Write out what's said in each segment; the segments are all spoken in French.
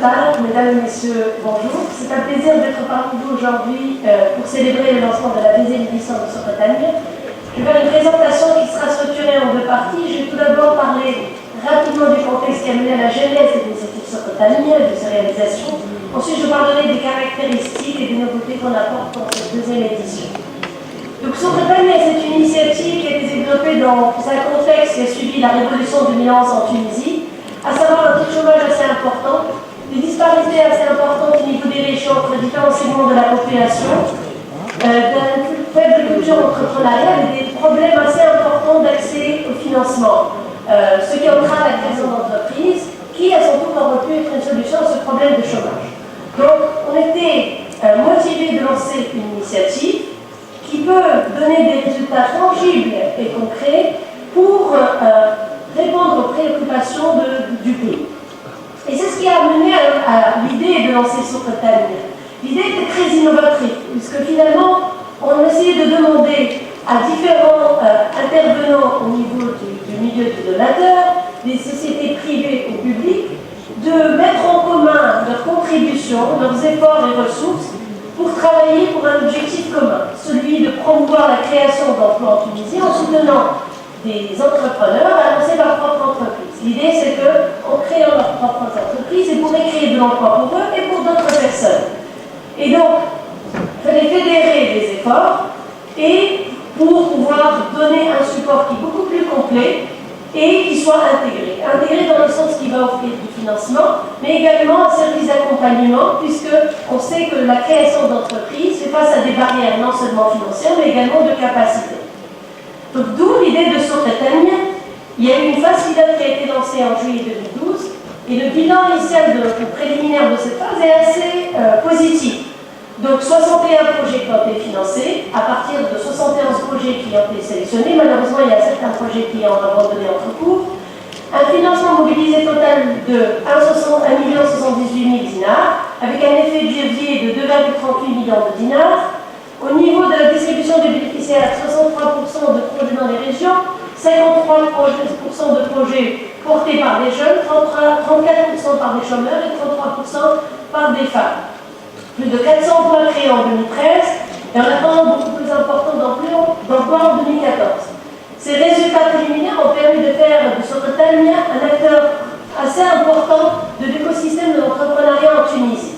Total, mesdames et messieurs, bonjour. C'est un plaisir d'être parmi vous aujourd'hui pour célébrer le lancement de la deuxième édition de Socotania. Je vais faire une présentation qui sera structurée en deux parties. Je vais tout d'abord parler rapidement du contexte qui a mené à la genèse de l'initiative Socotania et de sa réalisation. Ensuite, je parlerai des caractéristiques et des nouveautés qu'on apporte dans cette deuxième édition. Donc, Socotania, c'est une initiative qui a été développée dans un contexte qui a suivi la révolution de 2011 en Tunisie, à savoir un taux de chômage assez important, des disparités assez importantes au niveau des régions entre différents segments de la population, d'une faible culture entrepreneuriale et des problèmes assez importants d'accès au financement, ce qui entraîne la création d'entreprises qui, à son tour, aurait pu être une solution à ce problème de chômage. Donc, on était motivés de lancer une initiative qui peut donner des résultats tangibles et concrets pour répondre aux préoccupations du pays. Et c'est ce qui a mené à l'idée de lancer Socotania. L'idée était très innovatrice, puisque finalement, on essayait de demander à différents intervenants au niveau du milieu du donateur, des sociétés privées ou publiques, de mettre en commun leurs contributions, leurs efforts et ressources pour travailler pour un objectif commun, celui de promouvoir la création d'emplois en Tunisie en soutenant des entrepreneurs à lancer leur propre entreprise. L'idée, c'est qu'en créant leurs propres entreprises, ils pourraient créer de l'emploi pour eux et pour d'autres personnes. Et donc, il fallait fédérer les efforts et pour pouvoir donner un support qui est beaucoup plus complet et qui soit intégré. Intégré dans le sens qui va offrir du financement, mais également un service d'accompagnement, puisqu'on sait que la création d'entreprises fait face à des barrières non seulement financières, mais également de capacité. Donc, d'où l'idée de Socotania. Il y a eu une phase pilote qui a été lancée en juillet 2012 et le bilan initial préliminaire de cette phase est assez positif. Donc, 61 projets qui ont été financés à partir de 71 projets qui ont été sélectionnés. Malheureusement, il y a certains projets qui ont abandonné entre cours. Un financement mobilisé total de 1 078 000 dinars avec un effet de levier de 2,38 millions de dinars. Au niveau de la distribution des bénéficiaires, 63% de projets dans les régions, 53% de projets portés par des jeunes, 34% par des chômeurs et 33% par des femmes. Plus de 400 emplois créés en 2013 et un attendant beaucoup plus important d'emplois en 2014. Ces résultats préliminaires ont permis de faire de Socotania un acteur assez important de l'écosystème de l'entrepreneuriat en Tunisie.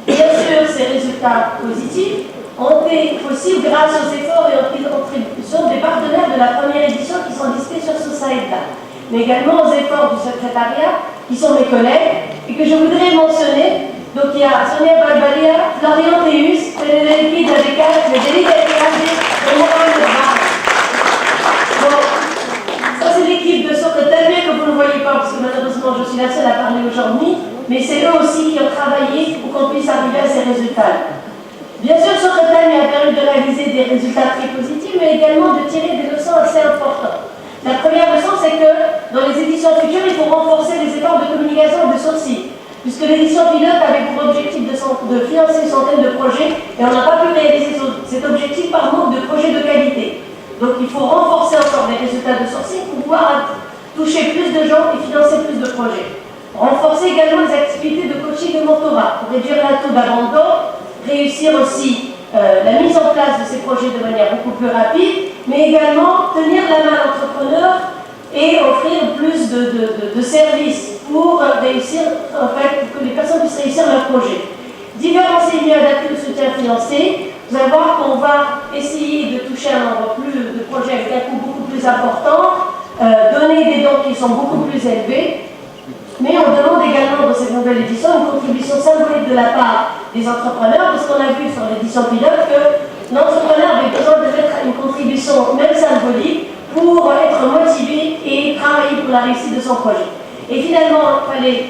Bien sûr, ces résultats positifs ont été possibles grâce aux efforts et aux contributions des partenaires de la première édition qui sont listés sur ce site-là, mais également aux efforts du secrétariat, qui sont mes collègues, et que je voudrais mentionner. Donc il y a Sonia Balbalia, Florian Théus, Frédéric Dadekas, Frédéric Dadekas et Mohamed Bar. Bon, ça c'est l'équipe de Socotania que vous ne voyez pas, parce que malheureusement je suis la seule à parler aujourd'hui, mais c'est eux aussi qui ont travaillé pour qu'on puisse arriver à ces résultats. Bien sûr, Socotania a permis de réaliser des résultats très positifs, mais également de tirer des leçons assez importantes. La première leçon, c'est que dans les éditions futures, il faut renforcer les efforts de communication et de sourcing, puisque l'édition pilote avait pour objectif de financer une centaine de projets, et on n'a pas pu réaliser cet objectif par manque de projets de qualité. Donc il faut renforcer encore les résultats de sourcing pour pouvoir toucher plus de gens et financer plus de projets. Renforcer également les activités de coaching et de mentorat pour réduire le taux d'abandon, réussir aussi la mise en place de ces projets de manière beaucoup plus rapide, mais également tenir la main à l'entrepreneur et offrir plus de services pour réussir, en fait, pour que les personnes puissent réussir leur projet. Différencier mieux adapter le soutien financier. Vous allez voir qu'on va essayer de toucher un nombre plus de projets avec un coût beaucoup plus important, donner des dons qui sont beaucoup plus élevés. Mais on demande également dans cette nouvelle édition une contribution symbolique de la part des entrepreneurs, parce qu'on a vu sur l'édition pilote que l'entrepreneur avait besoin de mettre une contribution, même symbolique, pour être motivé et travailler pour la réussite de son projet. Et finalement, il fallait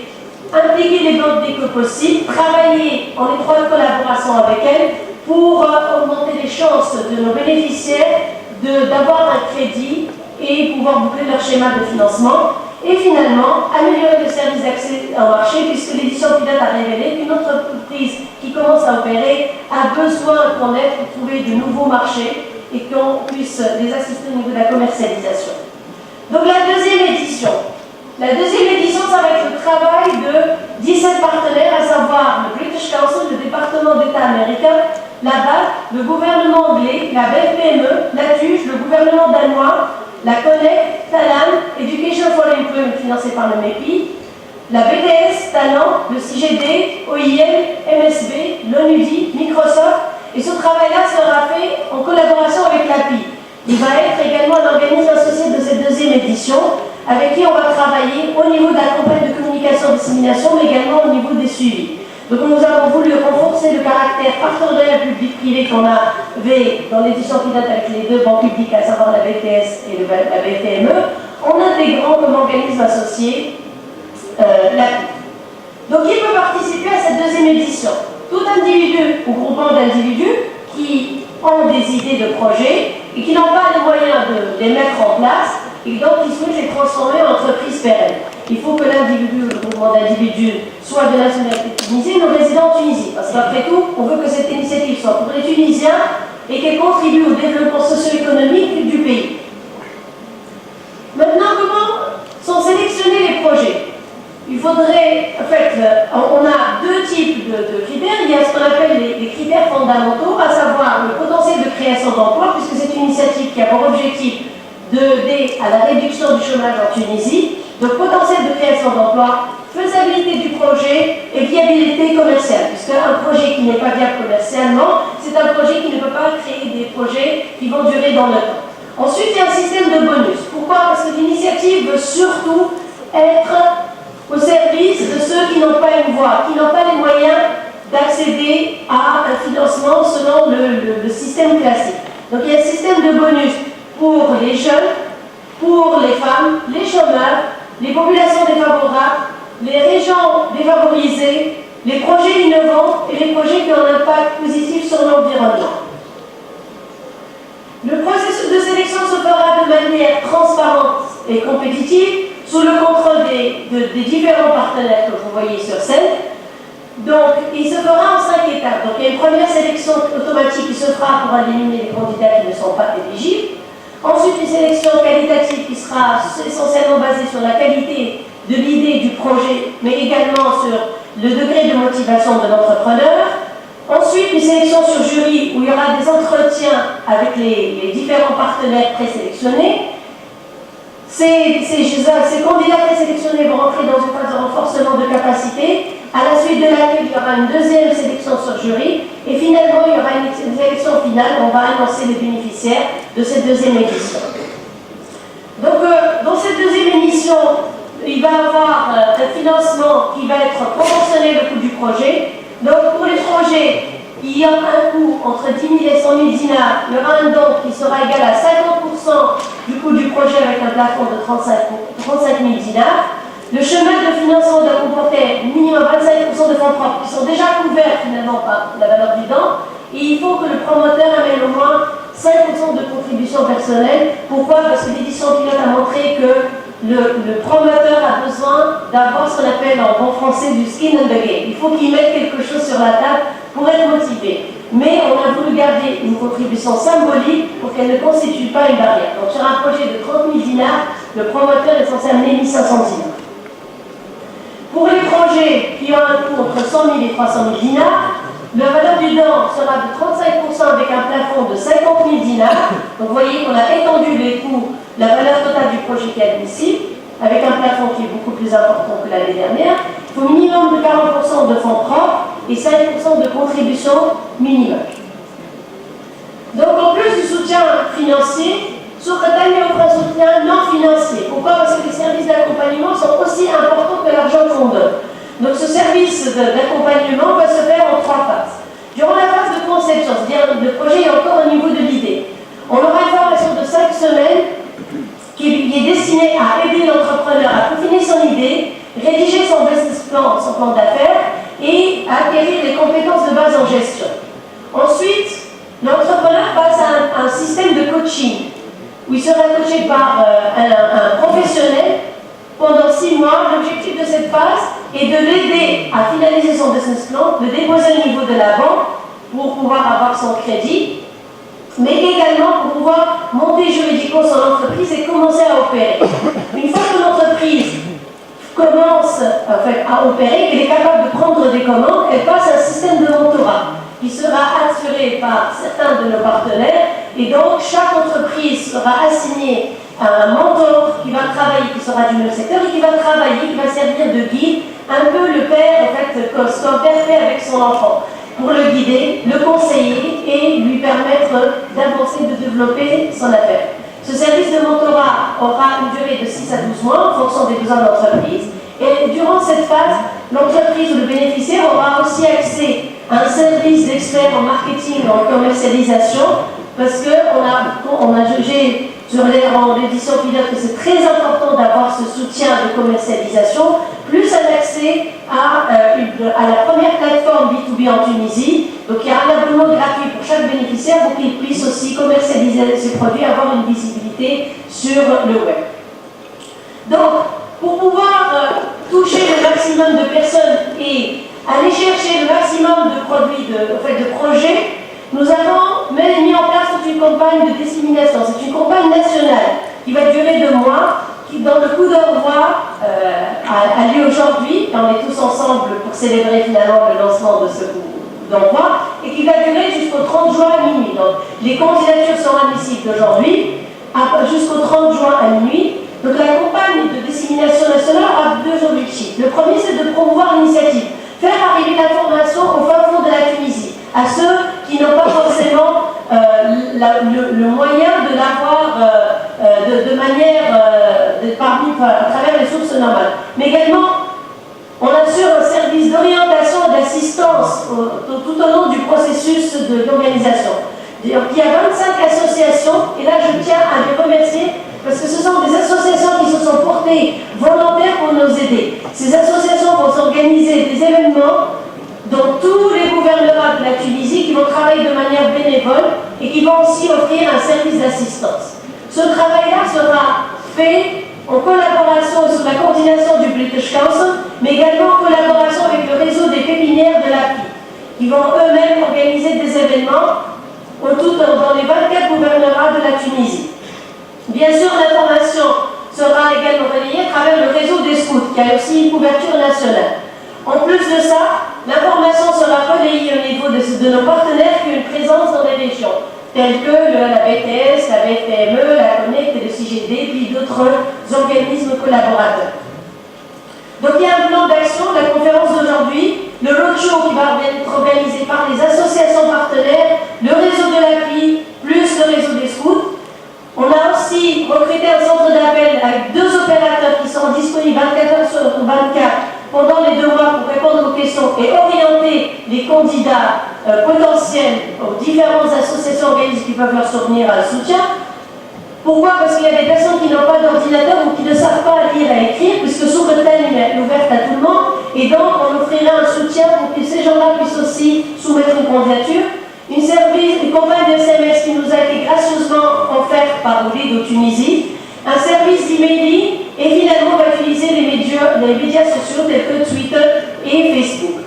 impliquer les banques dès que possible, travailler en étroite collaboration avec elles pour augmenter les chances de nos bénéficiaires d'avoir un crédit et pouvoir boucler leur schéma de financement. Et finalement, améliorer le service d'accès au marché, puisque l'édition pilote a révélé qu'une entreprise qui commence à opérer a besoin qu'on aide pour trouver de nouveaux marchés et qu'on puisse les assister au niveau de la commercialisation. Donc la deuxième édition, ça va être le travail de 17 partenaires, à savoir le British Council, le département d'État américain, la BAC, le gouvernement anglais, la BFPME, la TUJ, le gouvernement danois, la CONEC, Talan, Education for Employment financé par le MEPI, la BTS, Talent, le CGD, OIM, MSB, l'ONUDI, Microsoft, et ce travail-là sera fait en collaboration avec l'API. Il va être également un organisme associé de cette deuxième édition, avec qui on va travailler au niveau de la campagne de communication et dissémination, mais également au niveau des suivis. Donc nous avons voulu renforcer le caractère partenariat public-privé qu'on avait dans l'édition pilote avec les deux banques publiques, à savoir la BTS et la BFME, en intégrant comme organisme associé l'API. Donc qui peut participer à cette deuxième édition? Tout individu ou groupement d'individus qui ont des idées de projets et qui n'ont pas les moyens de les mettre en place et donc qui souhaitent les transformer en entreprises pérennes. Il faut que l'individu ou le groupement d'individus soit de nationalité tunisienne ou résident en Tunisie. Parce qu'après tout, on veut que cette initiative soit pour les Tunisiens et qu'elle contribue au développement socio-économique du pays. Maintenant, comment sont sélectionnés les projets? Il faudrait, en fait, on a deux types de critères. Il y a ce qu'on appelle les critères fondamentaux, à savoir le potentiel de création d'emplois, puisque c'est une initiative qui a pour objectif d'aider à la réduction du chômage en Tunisie. Donc, potentiel de création d'emplois, faisabilité du projet et viabilité commerciale, puisque un projet qui n'est pas viable commercialement, c'est un projet qui ne peut pas créer des projets qui vont durer dans le temps. Ensuite, il y a un système de bonus. Pourquoi? Parce que l'initiative veut surtout être au service de ceux qui n'ont pas une voie, qui n'ont pas les moyens d'accéder à un financement selon le système classique. Donc il y a un système de bonus pour les jeunes, pour les femmes, les chômeurs, les populations défavorables, les régions défavorisées, les projets innovants et les projets qui ont un impact positif sur l'environnement. Le processus de sélection se fera de manière transparente et compétitive, sous le contrôle des différents partenaires que vous voyez sur scène. Donc, il se fera en 5 étapes. Donc, il y a une première sélection automatique qui se fera pour éliminer les candidats qui ne sont pas éligibles. Ensuite, une sélection qualitative qui sera essentiellement basée sur la qualité de l'idée du projet, mais également sur le degré de motivation de l'entrepreneur. Ensuite, une sélection sur jury où il y aura des entretiens avec les différents partenaires présélectionnés. Ces candidats présélectionnés vont rentrer dans une phase de renforcement de capacité, à la suite de laquelle il y aura une deuxième sélection sur jury, et finalement il y aura une sélection finale où on va annoncer les bénéficiaires de cette deuxième édition. Donc dans cette deuxième édition, il va y avoir un financement qui va être proportionnel au coût du projet. Donc pour les projets, il y a un coût entre 10 000 et 100 000 dinars. Il y aura un don qui sera égal à 50% du coût du projet avec un plafond de 35 000 dinars. Le chemin de financement doit comporter minimum 25% de fonds propres qui sont déjà couverts finalement par la valeur du don. Et il faut que le promoteur amène au moins 5% de contribution personnelle. Pourquoi? Parce que l'édition pilote a montré que le promoteur a besoin d'avoir ce qu'on appelle en bon français du skin in the game. Il faut qu'il mette quelque chose sur la table pour être motivé. Mais on a voulu garder une contribution symbolique pour qu'elle ne constitue pas une barrière. Donc sur un projet de 30 000 dinars, le promoteur est censé amener 1 500 dinars. Pour les projets qui ont un coût entre 100 000 et 300 000 dinars, la valeur du don sera de 35% avec un plafond de 50 000 dinars. Donc vous voyez qu'on a étendu les coûts, la valeur totale du projet qui est admissible, avec un plafond qui est beaucoup plus important que l'année dernière. Il faut minimum de 40% de fonds propres et 5% de contribution minimum. Donc en plus du soutien financier, Soukhatani offre un soutien non financier. Pourquoi? Parce que les services d'accompagnement sont aussi importants que l'argent qu'on donne. Donc ce service d'accompagnement va se faire en 3 phases. Durant la phase de conception, c'est-à-dire le projet est encore au niveau de l'idée, on aura une formation de 5 semaines qui est destinée à aider l'entrepreneur à peaufiner son idée, rédiger son business plan, son plan d'affaires et à acquérir les compétences de base en gestion. Ensuite, l'entrepreneur passe à un système de coaching où il sera coaché par un professionnel pendant 6 mois. L'objectif de cette phase est de l'aider à finaliser son business plan, de déposer au niveau de la banque pour pouvoir avoir son crédit, mais également pour pouvoir monter juridiquement son entreprise et commencer à opérer. Une fois que l'entreprise commence à à opérer, qu'elle est capable de prendre des commandes, elle passe à un système de mentorat qui sera assuré par certains de nos partenaires. Et donc, chaque entreprise sera assignée à un mentor qui va travailler, qui sera du même secteur et qui va travailler, qui va servir de guide, un peu le père, en fait, comme ce qu'un père fait avec son enfant, pour le guider, le conseiller et lui permettre d'avancer, de développer son affaire. Ce service de mentorat aura une durée de 6 à 12 mois en fonction des besoins de l'entreprise. Et durant cette phase, l'entreprise ou le bénéficiaire aura aussi accès à un service d'expert en marketing et en commercialisation, parce qu'on a jugé sur l'édition pilote que c'est très important d'avoir ce soutien de commercialisation, plus un accès à la première plateforme B2B en Tunisie. Donc il y a un abonnement gratuit pour chaque bénéficiaire pour qu'il puisse aussi commercialiser ses produits, avoir une visibilité sur le web. Donc, pour pouvoir toucher le maximum de personnes et aller chercher le maximum de produits, de projets, nous avons mis en place toute une campagne de dissémination. C'est une campagne nationale qui va durer 2 mois, qui, dans le coup d'envoi, a lieu aujourd'hui. On est tous ensemble pour célébrer finalement le lancement de ce coup d'envoi, et qui va durer jusqu'au 30 juin à minuit. Donc, les candidatures sont admissibles d'aujourd'hui jusqu'au 30 juin à minuit. Donc la campagne de dissémination nationale a 2 objectifs. Le premier, c'est de promouvoir l'initiative, faire arriver l'information au fin fond de la Tunisie, à ceux qui n'ont pas forcément le moyen de l'avoir de manière à travers les sources normales. Mais également, on assure un service d'orientation et d'assistance tout au long du processus d'organisation. Il y a 25 associations, et là je tiens à les remercier, parce que ce sont des associations qui se sont portées volontaires pour nous aider. Ces associations vont s'organiser des événements dans tous les gouvernements de la Tunisie, qui vont travailler de manière bénévole et qui vont aussi offrir un service d'assistance. Ce travail-là sera fait en collaboration sous la coordination du British Council, mais également en collaboration avec le réseau des pépinières de l'API, qui vont eux-mêmes organiser des événements dans les 24 gouvernements de la Tunisie. Bien sûr, l'information sera également relayée à travers le réseau des scouts, qui a aussi une couverture nationale. En plus de ça, l'information sera relayée au niveau de nos partenaires qui ont une présence dans les régions, tels que la BTS, la BFPME, la Connect et le CGD, puis d'autres organismes collaborateurs. Donc il y a un plan d'action de la conférence d'aujourd'hui, le roadshow qui va être organisé par les associations partenaires, le réseau de l'API, plus le réseau des scouts. On a aussi recruté un centre d'appel avec 2 opérateurs qui seront disponibles 24 heures sur 24 pendant les 2 mois pour répondre aux questions et orienter les candidats potentiels aux différentes associations organismes qui peuvent leur soutenir un soutien. Pourquoi? Parce qu'il y a des personnes qui n'ont pas d'ordinateur ou qui ne savent pas lire et écrire, puisque Sourretel est ouverte à tout le monde, et donc on offrira un soutien pour que ces gens-là puissent aussi soumettre une candidature. Une campagne de SMS qui nous a été gracieusement offerte par Oulid Tunisie, un service d'emailing, et finalement on va utiliser les médias sociaux tels que Twitter et Facebook.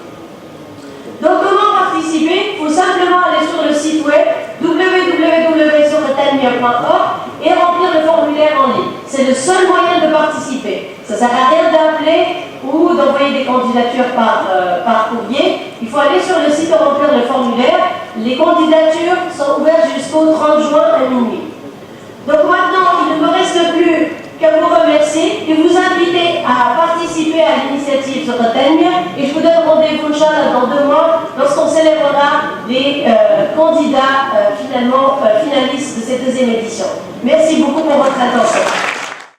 Donc comment participer? Il faut simplement aller sur le site web www.sourretelmia.org et remplir le formulaire en ligne. C'est le seul moyen de participer. Ça ne sert à rien d'appeler ou d'envoyer des candidatures par courrier. Il faut aller sur le site et remplir le formulaire. Les candidatures sont ouvertes jusqu'au 30 juin à minuit. Donc maintenant, il ne me reste plus qu'à vous remercier et vous inviter à participer à l'initiative sur Sourretelmia, et je vous donne rendez-vous dans 2 mois lorsqu'on célébrera les candidats finalistes de cette 2e édition. Merci beaucoup pour votre attention.